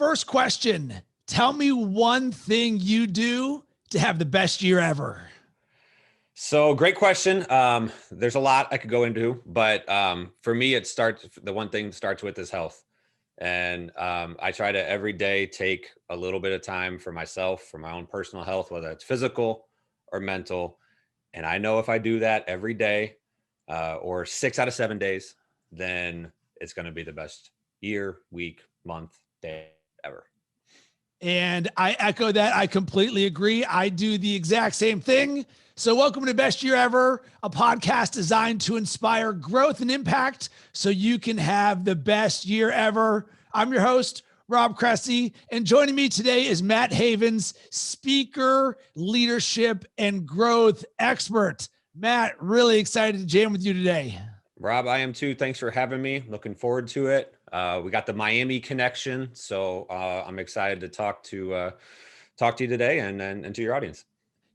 First question, tell me one thing you do to have the best year ever. So great question. There's a lot I could go into, but for me, the one thing starts with is health. And I try to every day take a little bit of time for myself, for my own personal health, whether it's physical or mental. And I know if I do that every day or 6 out of 7 days, then it's going to be the best year, week, month, day ever. And I echo that. I completely agree. I do the exact same thing. So welcome to Best Year Ever, a podcast designed to inspire growth and impact so you can have the best year ever. I'm your host, Rob Cressy, and joining me today is Matt Havens, speaker, leadership, and growth expert. Matt, really excited to jam with you today. Rob, I am too. Thanks for having me. Looking forward to it. We got the Miami connection, so I'm excited to talk to you today and to your audience.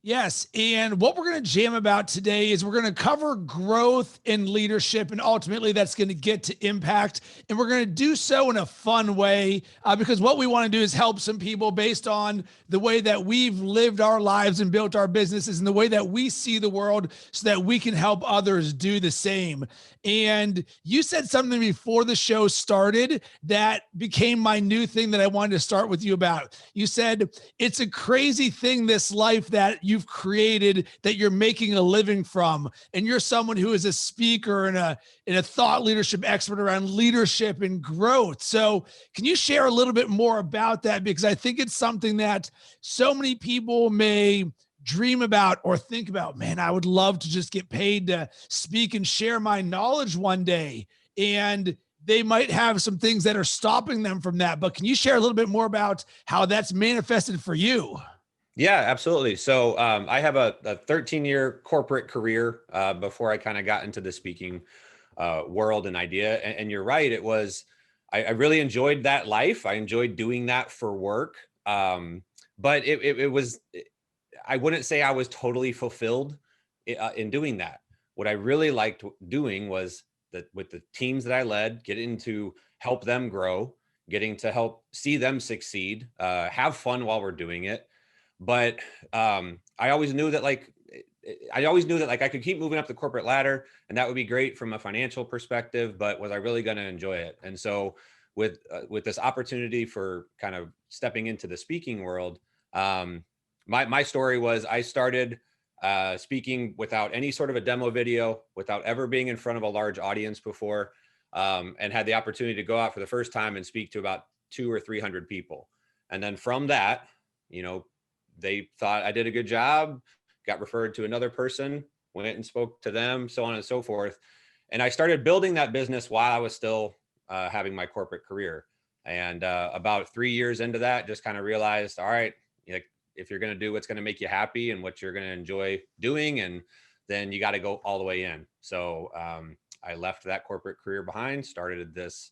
Yes. And what we're going to jam about today is we're going to cover growth and leadership. And ultimately, that's going to get to impact. And we're going to do so in a fun way because what we want to do is help some people based on the way that we've lived our lives and built our businesses and the way that we see the world so that we can help others do the same. And you said something before the show started that became my new thing that I wanted to start with you about. You said, it's a crazy thing, this life that you've created that you're making a living from. And you're someone who is a speaker and a thought leadership expert around leadership and growth. So can you share a little bit more about that? Because I think it's something that so many people may dream about or think about. Man, I would love to just get paid to speak and share my knowledge one day. And they might have some things that are stopping them from that. But can you share a little bit more about how that's manifested for you? Yeah, absolutely. So I have a 13-year corporate career before I kind of got into the speaking world and idea. And you're right. I really enjoyed that life. I enjoyed doing that for work. But I wouldn't say I was totally fulfilled in doing that. What I really liked doing was that with the teams that I led, getting to help them grow, getting to help see them succeed, have fun while we're doing it. But I always knew that I could keep moving up the corporate ladder and that would be great from a financial perspective, but was I really going to enjoy it? And so with this opportunity for kind of stepping into the speaking world, my story was I started speaking without any sort of a demo video, without ever being in front of a large audience before, and had the opportunity to go out for the first time and speak to about 200 or 300 people. And then from that, they thought I did a good job, got referred to another person, went and spoke to them, so on and so forth. And I started building that business while I was still having my corporate career. And about 3 years into that, just kind of realized, all right, if you're going to do what's going to make you happy and what you're going to enjoy doing, and then you got to go all the way in. So I left that corporate career behind, started this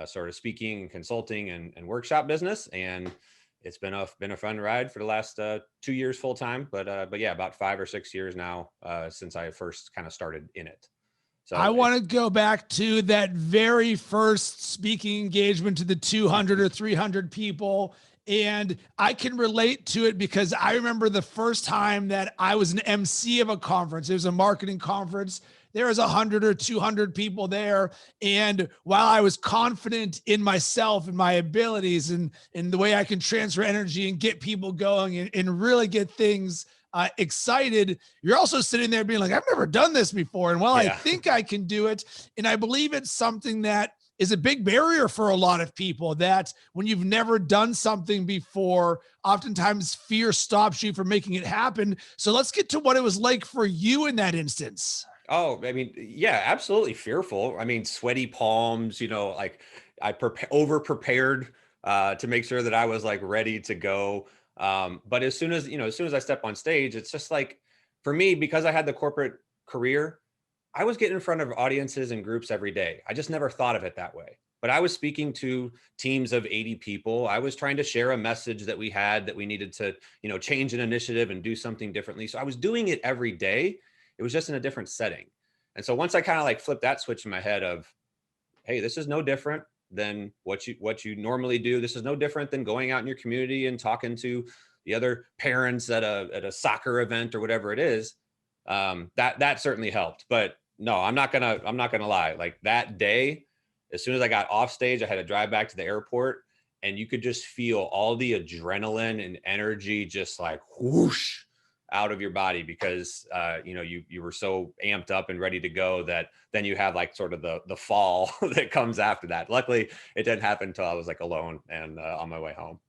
sort of speaking, consulting, and workshop business. And it's been a fun ride for the last 2 years full time, but yeah, about 5 or 6 years now since I first kind of started in it. So I want to go back to that very first speaking engagement to the 200 or 300 people. And I can relate to it because I remember the first time that I was an MC of a conference. It was a marketing conference. There was 100 or 200 people there. And while I was confident in myself and my abilities and the way I can transfer energy and get people going and really get things excited, you're also sitting there being like, I've never done this before. And while I think I can do it, and I believe it's something that is a big barrier for a lot of people, that when you've never done something before, oftentimes fear stops you from making it happen. So let's get to what it was like for you in that instance. Oh, I mean, yeah, absolutely fearful. I mean, sweaty palms, like I over prepared to make sure that I was like ready to go. But as soon as I step on stage, it's just like, for me, because I had the corporate career, I was getting in front of audiences and groups every day. I just never thought of it that way. But I was speaking to teams of 80 people. I was trying to share a message that we had that we needed to, change an initiative and do something differently. So I was doing it every day. It was just in a different setting. And so once I kind of like flipped that switch in my head of, hey, this is no different. than what you normally do. This is no different than going out in your community and talking to the other parents at a soccer event or whatever it is. That certainly helped. But no, I'm not gonna lie. Like that day, as soon as I got off stage, I had to drive back to the airport, and you could just feel all the adrenaline and energy just like whoosh out of your body, because you were so amped up and ready to go that then you have like sort of the fall that comes after that. Luckily, it didn't happen until I was like alone and on my way home.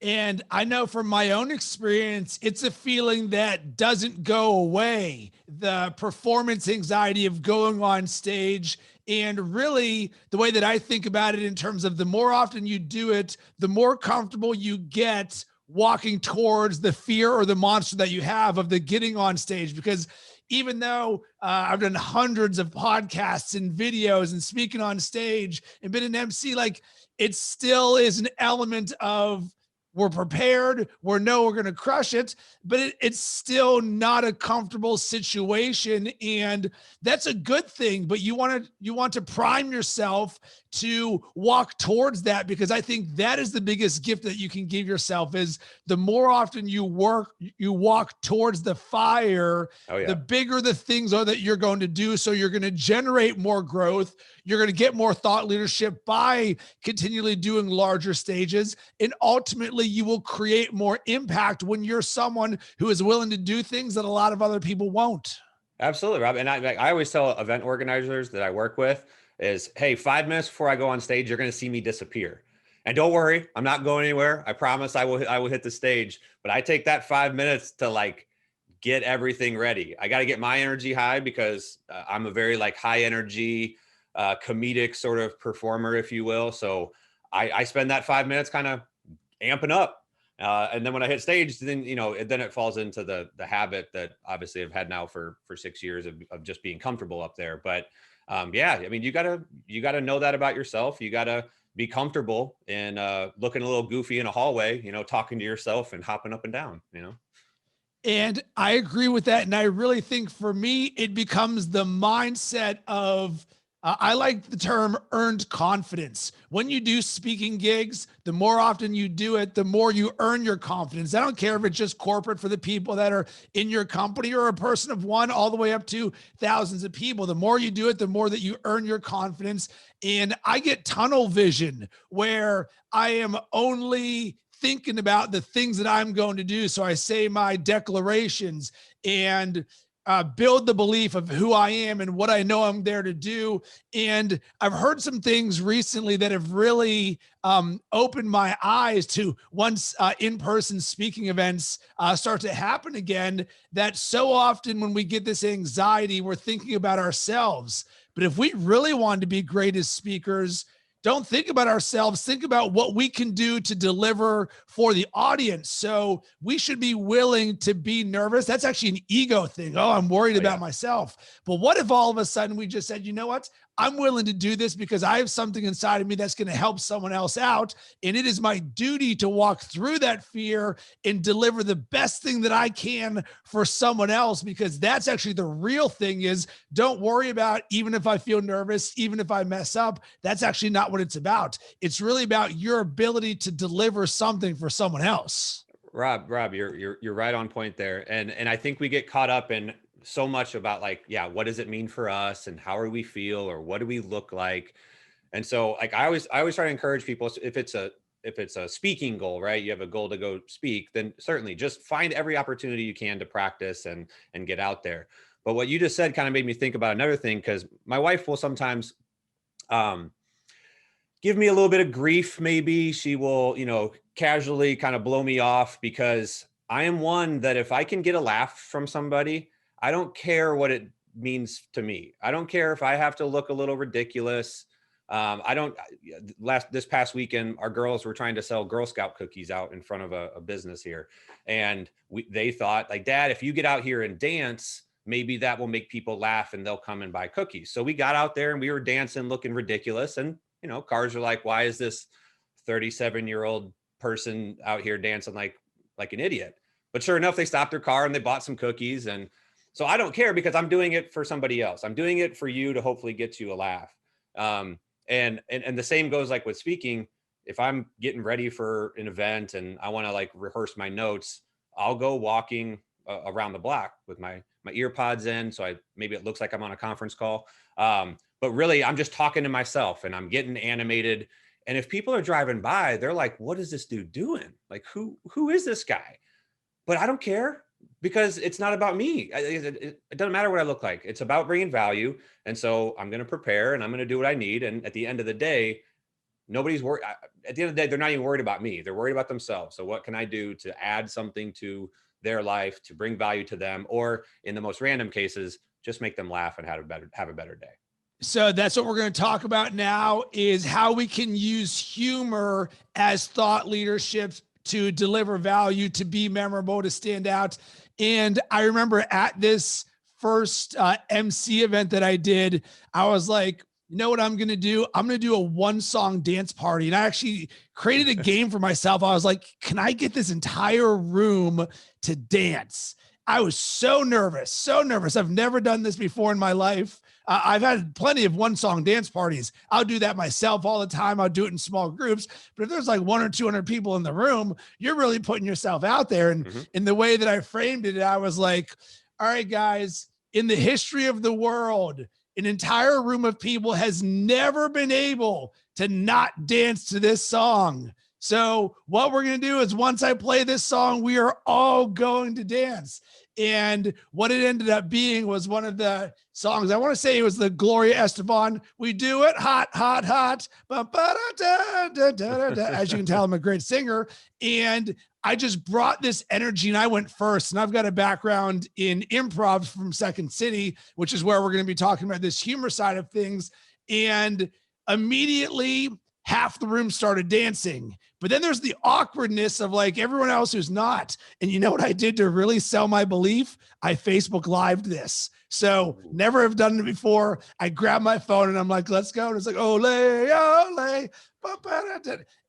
And I know from my own experience, it's a feeling that doesn't go away. The performance anxiety of going on stage. And really, the way that I think about it in terms of the more often you do it, the more comfortable you get walking towards the fear or the monster that you have of the getting on stage. Because even though I've done hundreds of podcasts and videos and speaking on stage and been an MC, like it still is an element of we're prepared, we're going to crush it, but it's still not a comfortable situation. And that's a good thing, but you want to prime yourself to walk towards that, because I think that is the biggest gift that you can give yourself is the more often you walk towards the fire, Oh yeah. the bigger the things are that you're going to do. So you're going to generate more growth. You're going to get more thought leadership by continually doing larger stages. And ultimately, you will create more impact when you're someone who is willing to do things that a lot of other people won't. Absolutely, Rob. And I always tell event organizers that I work with is, hey, 5 minutes before I go on stage, you're going to see me disappear. And don't worry, I'm not going anywhere. I promise I will hit the stage. But I take that 5 minutes to like get everything ready. I got to get my energy high, because I'm a very like high energy, comedic sort of performer, if you will. So I spend that 5 minutes kind of amping up. And then when I hit stage, then, then it falls into the habit that obviously I've had now for 6 years of just being comfortable up there. But yeah, I mean, you gotta know that about yourself. You gotta be comfortable in looking a little goofy in a hallway, talking to yourself and hopping up and down, And I agree with that. And I really think for me, it becomes the mindset of, I like the term earned confidence. When you do speaking gigs, the more often you do it, the more you earn your confidence. I don't care if it's just corporate for the people that are in your company or a person of one all the way up to thousands of people. The more you do it, the more that you earn your confidence. And I get tunnel vision where I am only thinking about the things that I'm going to do. So I say my declarations and build the belief of who I am and what I know I'm there to do. And I've heard some things recently that have really opened my eyes to once in-person speaking events start to happen again, that so often when we get this anxiety, we're thinking about ourselves. But if we really want to be great as speakers, don't think about ourselves. Think about what we can do to deliver for the audience. So we should be willing to be nervous. That's actually an ego thing. Oh, I'm worried about myself. But what if all of a sudden we just said, you know what? I'm willing to do this because I have something inside of me that's going to help someone else out. And it is my duty to walk through that fear and deliver the best thing that I can for someone else, because that's actually the real thing is don't worry about, even if I feel nervous, even if I mess up, that's actually not what it's about. It's really about your ability to deliver something for someone else. Rob, you're right on point there. And I think we get caught up in so much about like, yeah, what does it mean for us and how are we feel or what do we look like? And so like I always try to encourage people, if it's a speaking goal, right? You have a goal to go speak, then certainly just find every opportunity you can to practice and get out there. But what you just said kind of made me think about another thing, because my wife will sometimes give me a little bit of grief. Maybe she will, casually kind of blow me off, because I am one that if I can get a laugh from somebody, I don't care what it means to me. I don't care if I have to look a little ridiculous. I don't. This past weekend, our girls were trying to sell Girl Scout cookies out in front of a business here, and they thought like, Dad, if you get out here and dance, maybe that will make people laugh and they'll come and buy cookies. So we got out there and we were dancing, looking ridiculous, and cars are like, why is this 37-year-old person out here dancing like an idiot? But sure enough, they stopped their car and they bought some cookies. And so I don't care, because I'm doing it for somebody else. I'm doing it for you to hopefully get you a laugh. And the same goes like with speaking. If I'm getting ready for an event and I want to like rehearse my notes, I'll go walking around the block with my ear pods in. So maybe it looks like I'm on a conference call. But really I'm just talking to myself and I'm getting animated. And if people are driving by, they're like, what is this dude doing? Like, who is this guy? But I don't care, because it's not about me. It doesn't matter what I look like. It's about bringing value. And so I'm going to prepare and I'm going to do what I need. And at the end of the day, nobody's worried. At the end of the day, they're not even worried about me. They're worried about themselves. So what can I do to add something to their life, to bring value to them, or in the most random cases, just make them laugh and have a better day. So that's what we're going to talk about now, is how we can use humor as thought leadership to deliver value, to be memorable, to stand out. And I remember at this first MC event that I did, I was like, you know what I'm going to do? I'm going to do a 1-song dance party. And I actually created a game for myself. I was like, can I get this entire room to dance? I was so nervous, so nervous. I've never done this before in my life. I've had plenty of 1-song dance parties. I'll do that myself all the time. I'll do it in small groups. But if there's like 100 or 200 people in the room, you're really putting yourself out there. And in the way that I framed it, I was like, all right, guys, in the history of the world, an entire room of people has never been able to not dance to this song. So what we're going to do is, once I play this song, we are all going to dance. And what it ended up being was one of the songs, I want to say it was the Gloria Estefan, We Do It Hot, Hot, Hot. As you can tell, I'm a great singer. And I just brought this energy and I went first. And I've got a background in improv from Second City, which is where we're going to be talking about this humor side of things. And immediately half the room started dancing. But then there's the awkwardness of like everyone else who's not. And you know what I did to really sell my belief? I Facebook Lived this. So never have done it before. I grabbed my phone and I'm like, let's go. And it's like, ole, ole.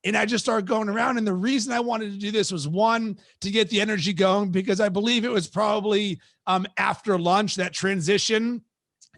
And I just started going around. And the reason I wanted to do this was, one, to get the energy going, because I believe it was probably after lunch, that transition.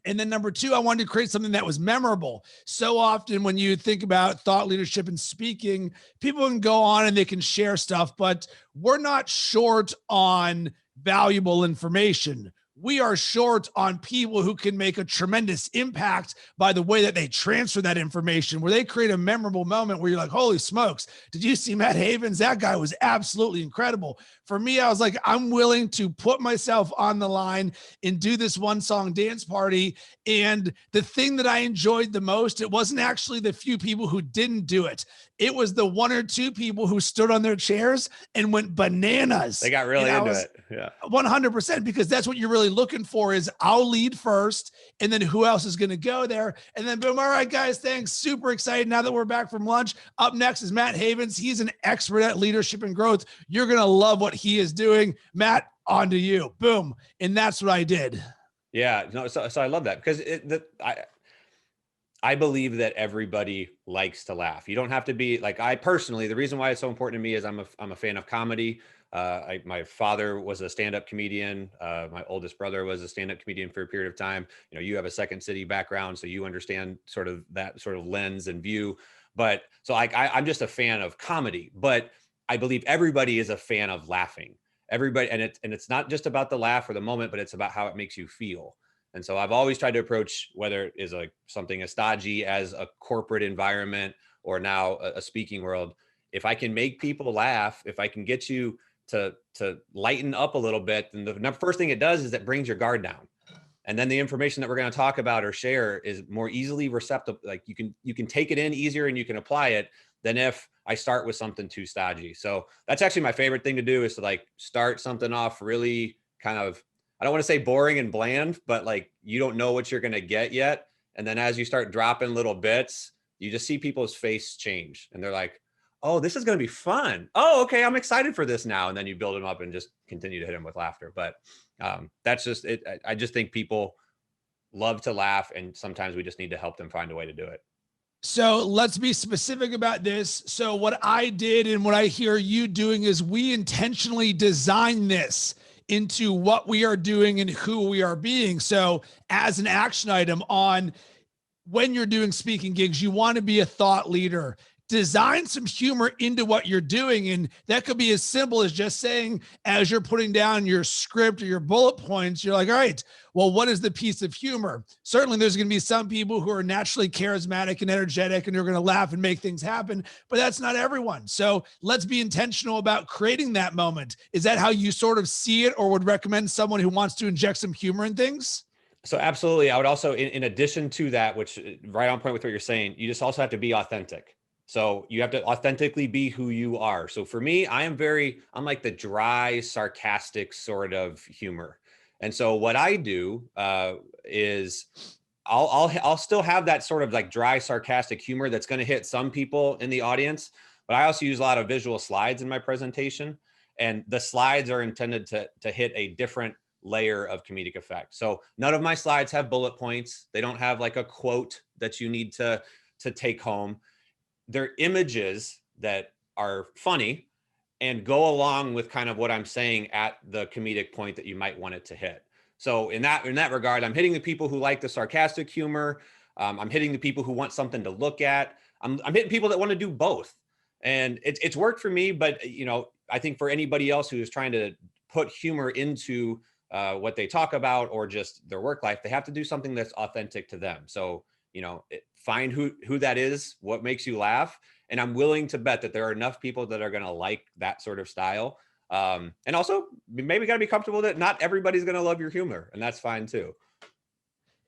And then number two, I wanted to create something that was memorable. So often when you think about thought leadership and speaking, people can go on and they can share stuff, but we're not short on valuable information. We are short on people who can make a tremendous impact by the way that they transfer that information, where they create a memorable moment where you're like, holy smokes, did you see Matt Havens? That guy was absolutely incredible. For me, I was like, I'm willing to put myself on the line and do this 1-song dance party. And the thing that I enjoyed the most, it wasn't actually the few people who didn't do it. It was the 1 or 2 people who stood on their chairs and went bananas. They got really into it. Yeah. 100%, because that's what you're really looking for, is I'll lead first and then who else is going to go there. And then boom. All right, guys, thanks. Super excited. Now that we're back from lunch, up next is Matt Havens. He's an expert at leadership and growth. You're going to love what he is doing. Matt, on to you. Boom. And that's what I did. Yeah. No, so I love that, because I believe that everybody likes to laugh. You don't have to be like, I personally, the reason why it's so important to me is I'm a fan of comedy. My father was a stand-up comedian. My oldest brother was a stand-up comedian for a period of time. You know, you have a Second City background, so you understand sort of that sort of lens and view. But so I'm just a fan of comedy, but I believe everybody is a fan of laughing. Everybody, and it's not just about the laugh or the moment, but it's about how it makes you feel. And so I've always tried to approach, whether it is like something as stodgy as a corporate environment or now a speaking world, if I can make people laugh, if I can get you to lighten up a little bit, then the first thing it does is it brings your guard down. And then the information that we're going to talk about or share is more easily receptive. Like you can take it in easier and you can apply it than if I start with something too stodgy. So that's actually my favorite thing to do, is to like start something off really kind of, I don't want to say boring and bland, but like you don't know what you're going to get yet. And then as you start dropping little bits, you just see people's face change and they're like, oh, this is going to be fun. Oh, okay, I'm excited for this now. And then you build them up and just continue to hit them with laughter. But that's just it. I just think people love to laugh, and sometimes we just need to help them find a way to do it. So let's be specific about this. So what I did and what I hear you doing is we intentionally design this into what we are doing and who we are being. So as an action item on when you're doing speaking gigs, you want to be a thought leader. Design some humor into what you're doing. And that could be as simple as just saying, as you're putting down your script or your bullet points, you're like, all right, well, what is the piece of humor? Certainly there's going to be some people who are naturally charismatic and energetic and you're going to laugh and make things happen, but that's not everyone. So let's be intentional about creating that moment. Is that how you sort of see it, or would recommend someone who wants to inject some humor in things? So absolutely. I would also, in addition to that, which right on point with what you're saying, you just also have to be authentic. So you have to authentically be who you are. So for me, I'm like the dry, sarcastic sort of humor. And so what I do is I'll still have that sort of like dry, sarcastic humor that's going to hit some people in the audience, but I also use a lot of visual slides in my presentation, and the slides are intended to hit a different layer of comedic effect. So none of my slides have bullet points. They don't have like a quote that you need to take home. They're images that are funny and go along with kind of what I'm saying at the comedic point that you might want it to hit. So in that regard, I'm hitting the people who like the sarcastic humor. I'm hitting the people who want something to look at. I'm hitting people that want to do both. And it's worked for me, but I think for anybody else who is trying to put humor into what they talk about or just their work life, they have to do something that's authentic to them. So, find who that is, what makes you laugh. And I'm willing to bet that there are enough people that are going to like that sort of style. And also maybe got to be comfortable that not everybody's going to love your humor, and that's fine too.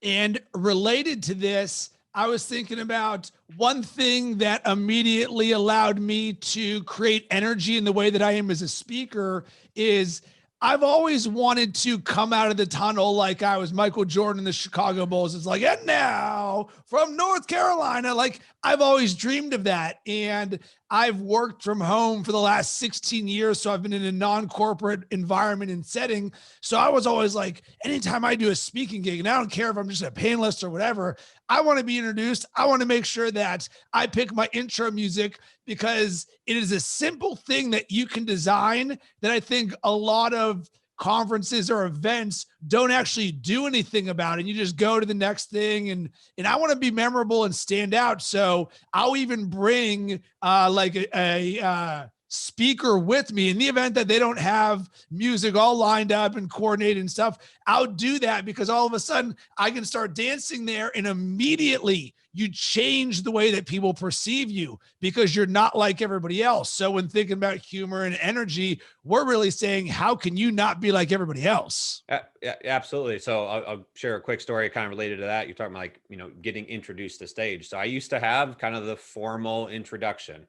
And related to this, I was thinking about one thing that immediately allowed me to create energy in the way that I am as a speaker is I've always wanted to come out of the tunnel like I was Michael Jordan in the Chicago Bulls. It's like, and now from North Carolina, like I've always dreamed of that. And I've worked from home for the last 16 years. So I've been in a non-corporate environment and setting. So I was always like, anytime I do a speaking gig, and I don't care if I'm just a panelist or whatever, I want to be introduced. I want to make sure that I pick my intro music, because it is a simple thing that you can design that I think a lot of conferences or events don't actually do anything about, and you just go to the next thing. And I want to be memorable and stand out. So I'll even bring like a speaker with me in the event that they don't have music all lined up and coordinated and stuff. I'll do that because all of a sudden I can start dancing there, and immediately you change the way that people perceive you because you're not like everybody else. So when thinking about humor and energy, we're really saying, how can you not be like everybody else? Yeah, absolutely. So I'll share a quick story kind of related to that. You're talking about like, getting introduced to stage. So I used to have kind of the formal introduction.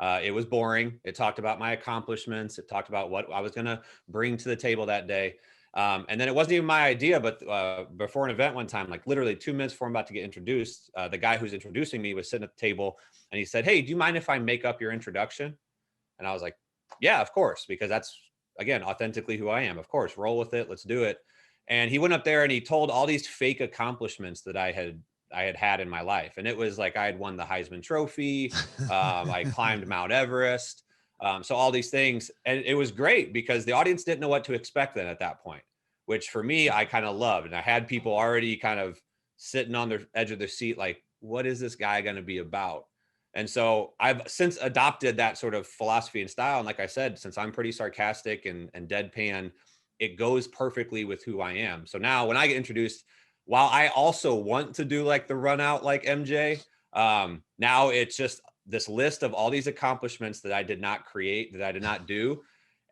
It was boring. It talked about my accomplishments. It talked about what I was going to bring to the table that day. And then it wasn't even my idea, but before an event one time, like literally 2 minutes before I'm about to get introduced, the guy who's introducing me was sitting at the table and he said, "Hey, do you mind if I make up your introduction?" And I was like, "Yeah, of course," because that's, again, authentically who I am. Of course, roll with it. Let's do it. And he went up there and he told all these fake accomplishments that I had in my life. And it was like I had won the Heisman Trophy. I climbed Mount Everest. So all these things. And it was great because the audience didn't know what to expect then at that point, which for me, I kind of loved. And I had people already kind of sitting on the edge of their seat, like, what is this guy going to be about? And so I've since adopted that sort of philosophy and style. And like I said, since I'm pretty sarcastic and deadpan, it goes perfectly with who I am. So now when I get introduced, while I also want to do like the run out like MJ, now it's just this list of all these accomplishments that I did not create, that I did not do.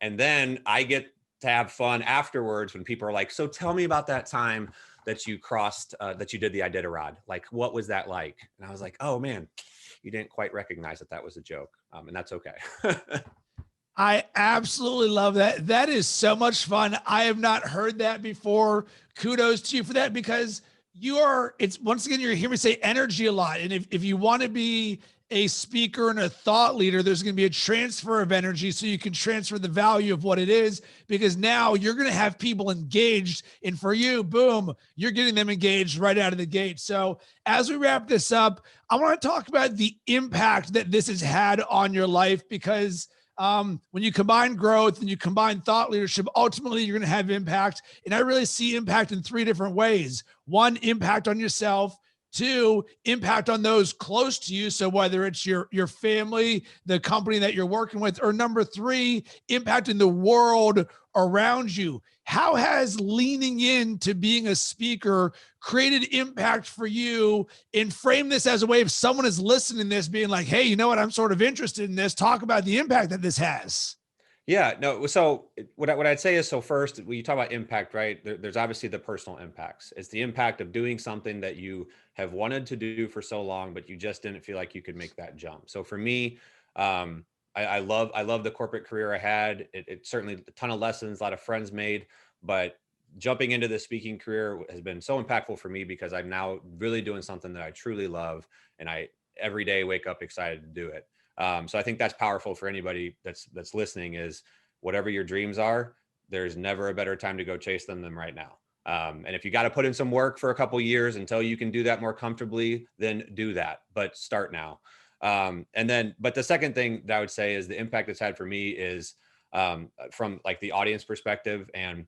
And then I get to have fun afterwards when people are like, "So tell me about that time that you crossed, that you did the Iditarod. Like, what was that like?" And I was like, "Oh man, you didn't quite recognize that was a joke." And that's okay. I absolutely love that. That is so much fun. I have not heard that before. Kudos to you for that, because it's once again, you're hearing me say energy a lot. And if you want to be a speaker and a thought leader, there's going to be a transfer of energy so you can transfer the value of what it is, because now you're going to have people engaged. And for you, boom, you're getting them engaged right out of the gate. So as we wrap this up, I want to talk about the impact that this has had on your life, because when you combine growth and you combine thought leadership, ultimately you're going to have impact. And I really see impact in 3 different ways. 1, impact on yourself. Two, impact on those close to you. So whether it's your family, the company that you're working with, or number three, impacting the world around you. How has leaning into being a speaker created impact for you? And frame this as a way if someone is listening to this being like, hey, you know what? I'm sort of interested in this. Talk about the impact that this has. Yeah, no. So what I'd say is, so first, when you talk about impact, right? There's obviously the personal impacts. It's the impact of doing something that you have wanted to do for so long, but you just didn't feel like you could make that jump. So for me, I love the corporate career I had. It certainly a ton of lessons, a lot of friends made, but jumping into the speaking career has been so impactful for me because I'm now really doing something that I truly love, and I every day wake up excited to do it. So I think that's powerful for anybody that's listening is whatever your dreams are, there's never a better time to go chase them than right now. And if you got to put in some work for a couple years until you can do that more comfortably, then do that, but start now. But the second thing that I would say is the impact it's had for me is from like the audience perspective. And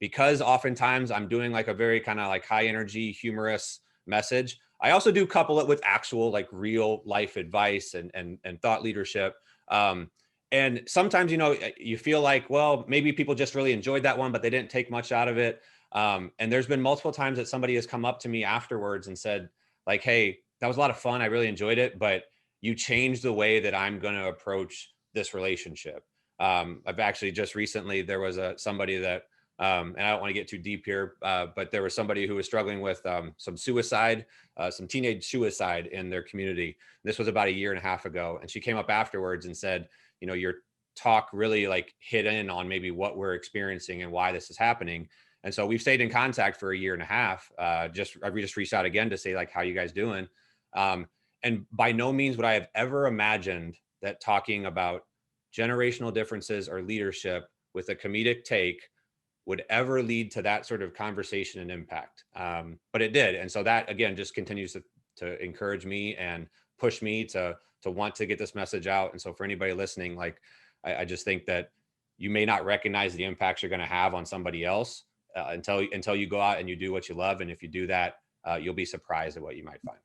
because oftentimes I'm doing like a very kind of like high energy, humorous message, I also do couple it with actual like real life advice and thought leadership. And sometimes, you feel like, well, maybe people just really enjoyed that one, but they didn't take much out of it. And there's been multiple times that somebody has come up to me afterwards and said like, hey, that was a lot of fun. I really enjoyed it, but you changed the way that I'm going to approach this relationship. I've actually just recently, there was somebody that, and I don't want to get too deep here, but there was somebody who was struggling with some suicide, some teenage suicide in their community. This was about a year and a half ago. And she came up afterwards and said, your talk really like hit in on maybe what we're experiencing and why this is happening. And so we've stayed in contact for a year and a half. I just reached out again to say like, how you guys doing? And by no means would I have ever imagined that talking about generational differences or leadership with a comedic take would ever lead to that sort of conversation and impact. But it did. And so that, again, just continues to encourage me and push me to want to get this message out. And so for anybody listening, like, I just think that you may not recognize the impacts you're going to have on somebody else until you go out and you do what you love. And if you do that, you'll be surprised at what you might find.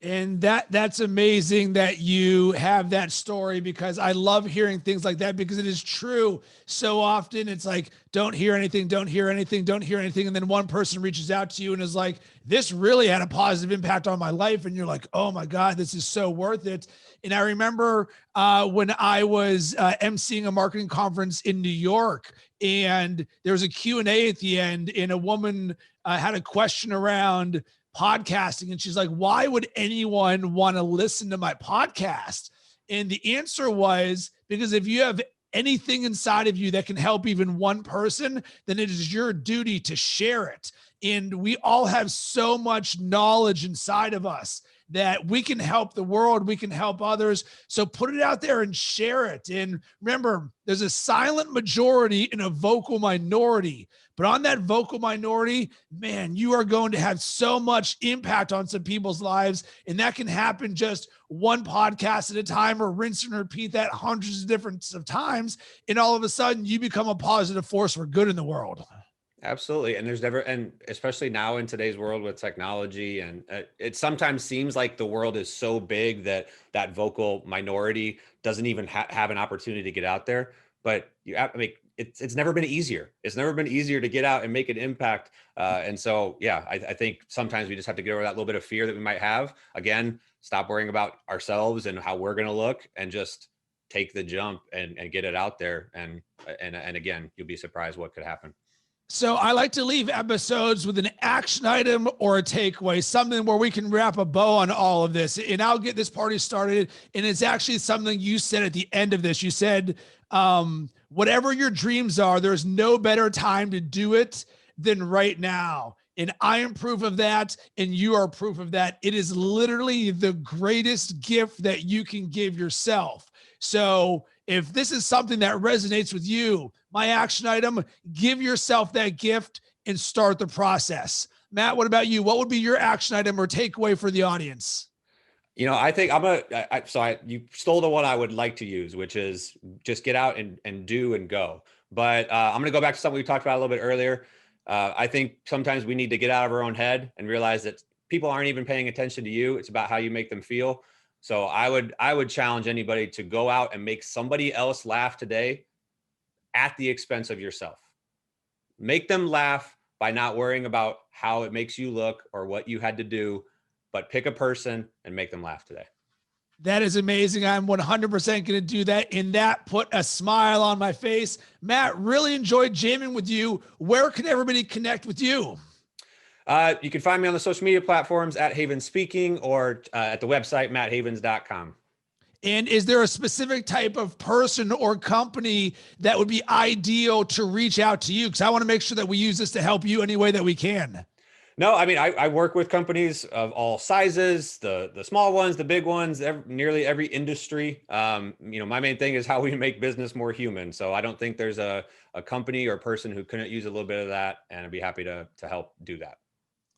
And that's amazing that you have that story, because I love hearing things like that, because it is true. So often it's like, don't hear anything, don't hear anything, don't hear anything. And then one person reaches out to you and is like, this really had a positive impact on my life. And you're like, oh my God, this is so worth it. And I remember when I was emceeing a marketing conference in New York, and there was a Q&A at the end, and a woman had a question around podcasting, and she's like, why would anyone want to listen to my podcast? And the answer was, because if you have anything inside of you that can help even one person, then it is your duty to share it. And we all have so much knowledge inside of us that we can help the world, we can help others. So put it out there and share it. And remember, there's a silent majority and a vocal minority. But on that vocal minority, man, you are going to have so much impact on some people's lives. And that can happen just one podcast at a time, or rinse and repeat that hundreds of different times. And all of a sudden you become a positive force for good in the world. Absolutely. And and especially now in today's world with technology, and it sometimes seems like the world is so big that that vocal minority doesn't even have an opportunity to get out there. But it's never been easier. It's never been easier to get out and make an impact. And so, yeah, I think sometimes we just have to get over that little bit of fear that we might have. Again, stop worrying about ourselves and how we're going to look, and just take the jump and get it out there. And again, you'll be surprised what could happen. So I like to leave episodes with an action item or a takeaway, something where we can wrap a bow on all of this. And I'll get this party started. And it's actually something you said at the end of this. You said, whatever your dreams are, there's no better time to do it than right now. And I am proof of that. And you are proof of that. It is literally the greatest gift that you can give yourself. So if this is something that resonates with you, my action item, give yourself that gift and start the process. Matt, what about you? What would be your action item or takeaway for the audience? I think you stole the one I would like to use, which is just get out and do and go. But I'm going to go back to something we talked about a little bit earlier. I think sometimes we need to get out of our own head and realize that people aren't even paying attention to you. It's about how you make them feel. So I would challenge anybody to go out and make somebody else laugh today at the expense of yourself. Make them laugh by not worrying about how it makes you look or what you had to do, but pick a person and make them laugh today. That is amazing. I'm 100% going to do that. And that put a smile on my face. Matt, really enjoyed jamming with you. Where can everybody connect with you? You can find me on the social media platforms at Havens Speaking or at the website, matthavens.com. And is there a specific type of person or company that would be ideal to reach out to you? Because I want to make sure that we use this to help you any way that we can. No, I mean, I work with companies of all sizes, the small ones, the big ones, nearly every industry. My main thing is how we make business more human. So I don't think there's a company or person who couldn't use a little bit of that, and I'd be happy to help do that.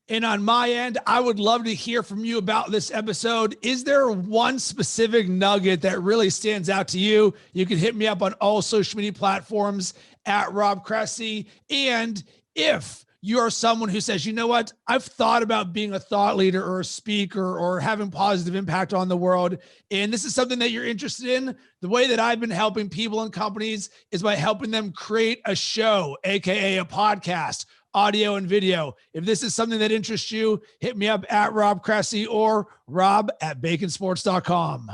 And on my end, I would love to hear from you about this episode. Is there one specific nugget that really stands out to you? You can hit me up on all social media platforms at Rob Cressy. And if you are someone who says, you know what, I've thought about being a thought leader or a speaker or having positive impact on the world, and this is something that you're interested in, the way that I've been helping people and companies is by helping them create a show, AKA a podcast, audio and video. If this is something that interests you, hit me up at Rob Cressy or rob@baconsports.com.